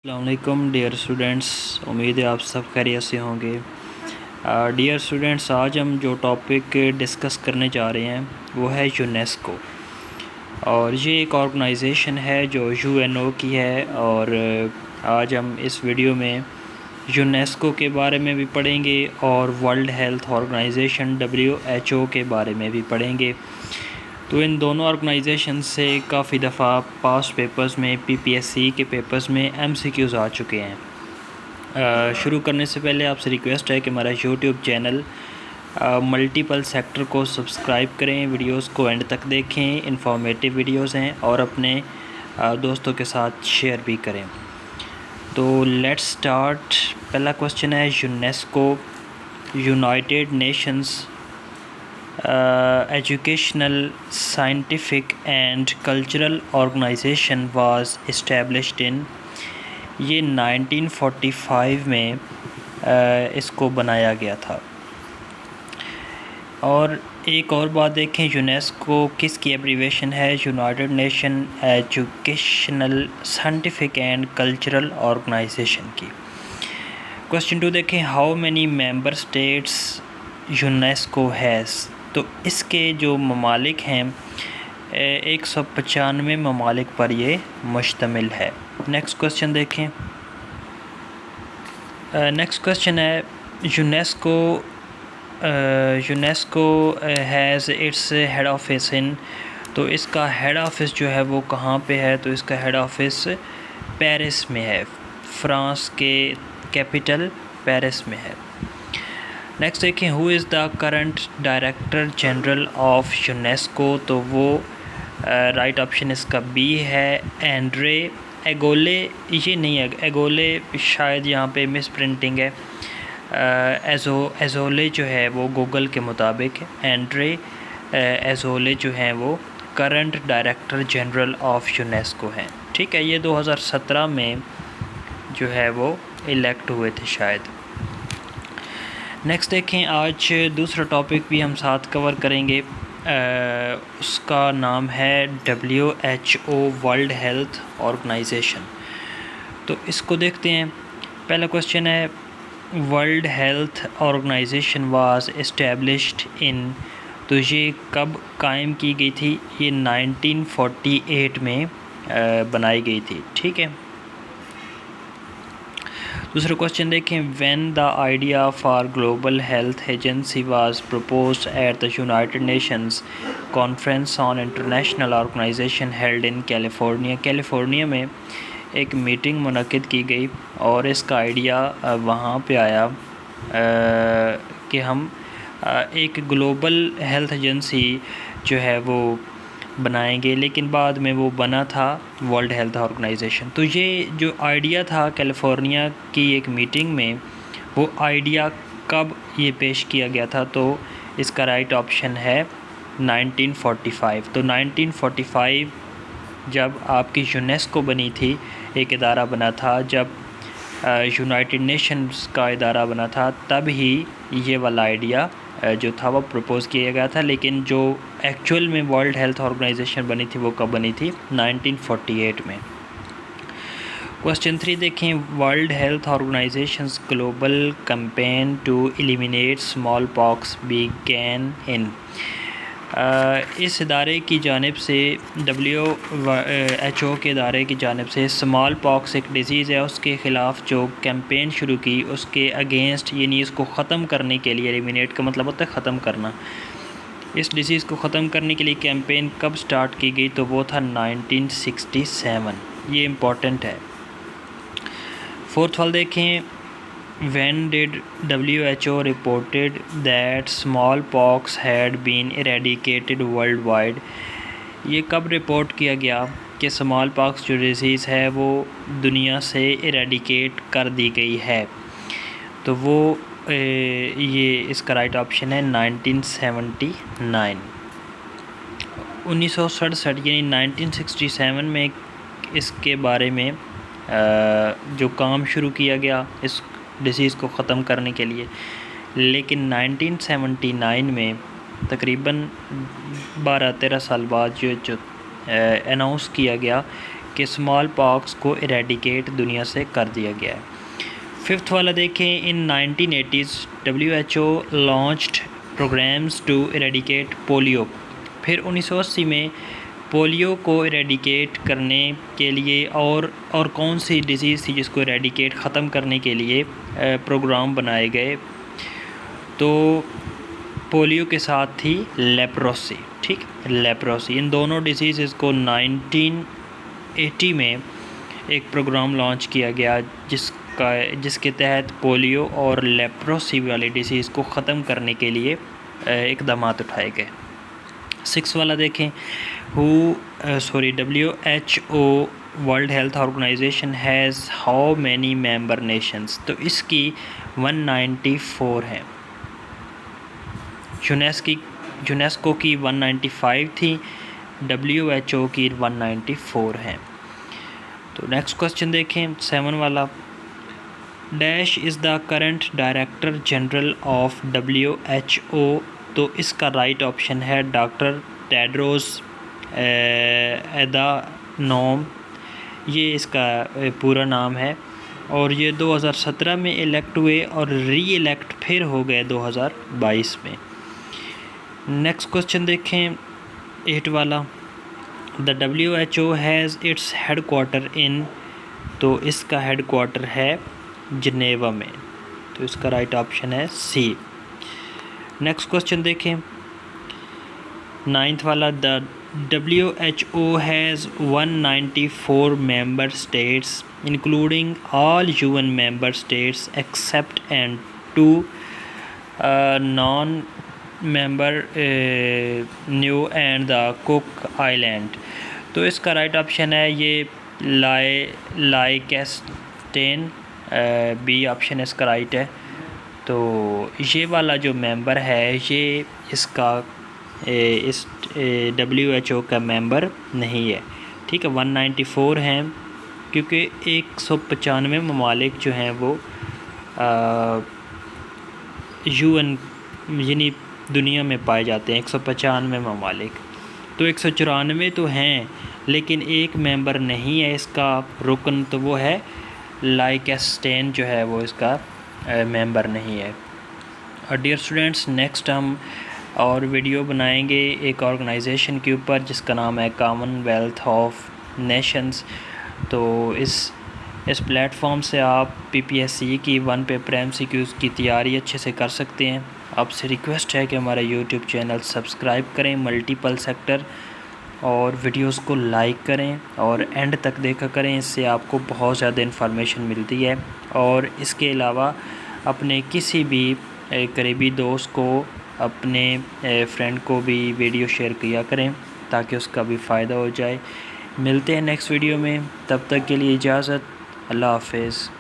अस्सलामुअलैकुम dear students, उम्मीद है आप सब खैरियत से होंगे। डियर स्टूडेंट्स, आज हम जो टॉपिक डिस्कस करने जा रहे हैं वो है यूनेस्को। और ये एक ऑर्गेनाइजेशन है जो यूएनओ की है। और आज हम इस वीडियो में यूनेस्को के बारे में भी पढ़ेंगे और वर्ल्ड हेल्थ ऑर्गेनाइजेशन WHO के बारे में भी पढ़ेंगे। तो इन दोनों ऑर्गेनाइजेशन से काफ़ी दफ़ा पास्ट पेपर्स में PPSC के पेपर्स में MCQs आ चुके हैं। शुरू करने से पहले आपसे रिक्वेस्ट है कि हमारा YouTube चैनल मल्टीपल सेक्टर को सब्सक्राइब करें, वीडियोस को एंड तक देखें, इंफॉर्मेटिव वीडियोस हैं और अपने दोस्तों के साथ शेयर भी करें। तो लेट्स स्टार्ट। पहला क्वेश्चन है, UNESCO United Nations educational, scientific and cultural organization was established in। ये 1945 में इसको बनाया गया था। और एक और बात देखें, यूनेस्को किसकी एब्रीवेशन है? United Nation educational, scientific and cultural organisation की। क्वेश्चन 2 देखें, how many member states UNESCO has. तो इसके जो ममालिक हैं 195 ममालिक पर ये मुश्तमिल है। नेक्स्ट क्वेश्चन देखें। नेक्स्ट क्वेश्चन है, UNESCO has its head office in. तो इसका हेड ऑफिस जो है वो कहाँ पे है? तो इसका हेड ऑफिस पेरिस में है, फ्रांस के कैपिटल पेरिस में है। नेक्स्ट देखें, who is the current director general of UNESCO. तो वो राइट ऑप्शन इसका बी है, एंड्रे एगोले। ये नहीं है एगोले, शायद यहाँ पे मिस प्रिंटिंग है। एजोले जो है वो गूगल के मुताबिक एंड्रे एजोले जो हैं वो current director general of UNESCO हैं। ठीक है, ये 2017 में जो है वो इलेक्ट हुए थे शायद। नेक्स्ट देखें, आज दूसरा टॉपिक भी हम साथ कवर करेंगे। उसका नाम है WHO, वर्ल्ड हेल्थ ऑर्गेनाइजेशन। तो इसको देखते हैं। पहला क्वेश्चन है, World Health Organisation was established in. तो ये कब कायम की गई थी? ये 1948 में बनाई गई थी। ठीक है। दूसरा क्वेश्चन देखें, when the idea for global health agency was proposed at the United Nations conference on international organisation held in California. California में एक मीटिंग मुनक्किद की गई और इसका आइडिया वहाँ पे आया कि हम एक ग्लोबल हेल्थ एजेंसी जो है वो बनाएंगे, लेकिन बाद में वो बना था वर्ल्ड हेल्थ ऑर्गेनाइजेशन। तो ये जो आइडिया था कैलिफोर्निया की एक मीटिंग में, वो आइडिया कब ये पेश किया गया था? तो इसका राइट ऑप्शन है 1945। तो 1945 जब आपकी यूनेस्को बनी थी, एक इदारा बना था, जब यूनाइटेड नेशंस का इदारा बना था, तब ही ये वाला आइडिया जो था वो प्रपोज़ किया गया था। लेकिन जो एक्चुअल में वर्ल्ड हेल्थ ऑर्गेनाइजेशन बनी थी वो कब बनी थी? 1948 में। क्वेश्चन 3 देखें, world health organisation's global campaign to eliminate smallpox began in. इस इदारे की जानिब से WHO के इदारे की जानिब से स्मॉल पॉक्स एक डिज़ीज़ है, उसके ख़िलाफ़ जो कैंपेन शुरू की, उसके अगेंस्ट, यानी इसको ख़त्म करने के लिए, एलिमिनेट का मतलब होता है ख़त्म करना। इस डिज़ीज़ को ख़त्म करने के लिए कैंपेन कब स्टार्ट की गई? तो वो था 1967। ये इम्पॉर्टेंट है। फोर्थ वाल देखें, When did WHO reported that smallpox had been eradicated worldwide? ये कब रिपोर्ट किया गया कि स्मॉल पॉक्स जो डिज़ीज़ है वो दुनिया से इरेडिकेट कर दी गई है? तो वो ये इसका राइट ऑप्शन है 1979। 1967 यानी 1967 में इसके बारे में जो काम शुरू किया गया इस डिसीज़ को ख़त्म करने के लिए। लेकिन 1979 में तकरीबन 12-13 साल बाद जो अनाउंस किया गया कि स्मॉल पॉक्स को इरेडिकेट दुनिया से कर दिया गया है। फिफ्थ वाला देखें, in 1980s WHO launched programmes to eradicate polio. फिर 1980 में पोलियो को इरेडिकेट करने के लिए और कौन सी डिज़ीज़ थी जिसको इरेडिकेट ख़त्म करने के लिए प्रोग्राम बनाए गए, तो पोलियो के साथ थी लेप्रोसी। ठीक, लेप्रोसी। इन दोनों डिजीज़ को 1980 में एक प्रोग्राम लॉन्च किया गया जिसके तहत पोलियो और लेप्रोसी वाली डिसीज़ को ख़त्म करने के लिए इक़दामात उठाए गए। सिक्स वाला देखें, WHO World Health Organisation has how many member nations, तो इसकी 194 हैं। यूनेस्को की 195 थी, WHO की 194 हैं। तो नेक्स्ट क्वेश्चन देखें, 7 वाला, dash is the current director general of WHO, तो इसका राइट ऑप्शन है डॉक्टर टेड्रोस एधानोम, ये इसका पूरा नाम है, और ये 2017 में इलेक्ट हुए और री इलेक्ट फिर हो गए 2022 में। नेक्स्ट क्वेश्चन देखें, 8 वाला, the WHO has its head quarter in, तो इसका हेड क्वार्टर है जिनेवा में, तो इसका राइट ऑप्शन है सी। नेक्स्ट क्वेश्चन देखें, 9th वाला, the WHO has 194 member states including all UN member states except and 2 non member new and the cook island, तो इसका राइट ऑप्शन है ये लाइकेस्टेन, बी ऑप्शन इसका राइट है। तो ये वाला जो मेंबर है ये इसका इस WHO का मेंबर नहीं है। ठीक है, 194 हैं क्योंकि 195 ममालिक जो हैं वो UN यानी दुनिया में पाए जाते हैं, 195 ममालिक, तो 194 तो हैं लेकिन एक मेंबर नहीं है इसका रुकन, तो वो है लाइकेस्टेन जो है वो इसका मेंबर नहीं है। और डियर स्टूडेंट्स, नेक्स्ट हम और वीडियो बनाएंगे एक ऑर्गेनाइजेशन के ऊपर जिसका नाम है कॉमनवेल्थ ऑफ नेशंस। तो इस प्लेटफॉर्म से आप PPSC की 1 पेपर MCQs की तैयारी अच्छे से कर सकते हैं। आपसे रिक्वेस्ट है कि हमारा YouTube चैनल सब्सक्राइब करें मल्टीपल सेक्टर, और वीडियोस को लाइक करें और एंड तक देखा करें, इससे आपको बहुत ज़्यादा इन्फॉर्मेशन मिलती है। और इसके अलावा अपने किसी भी करीबी दोस्त को, अपने फ्रेंड को भी वीडियो शेयर किया करें ताकि उसका भी फ़ायदा हो जाए। मिलते हैं नेक्स्ट वीडियो में, तब तक के लिए इजाज़त, अल्लाह हाफ़िज़।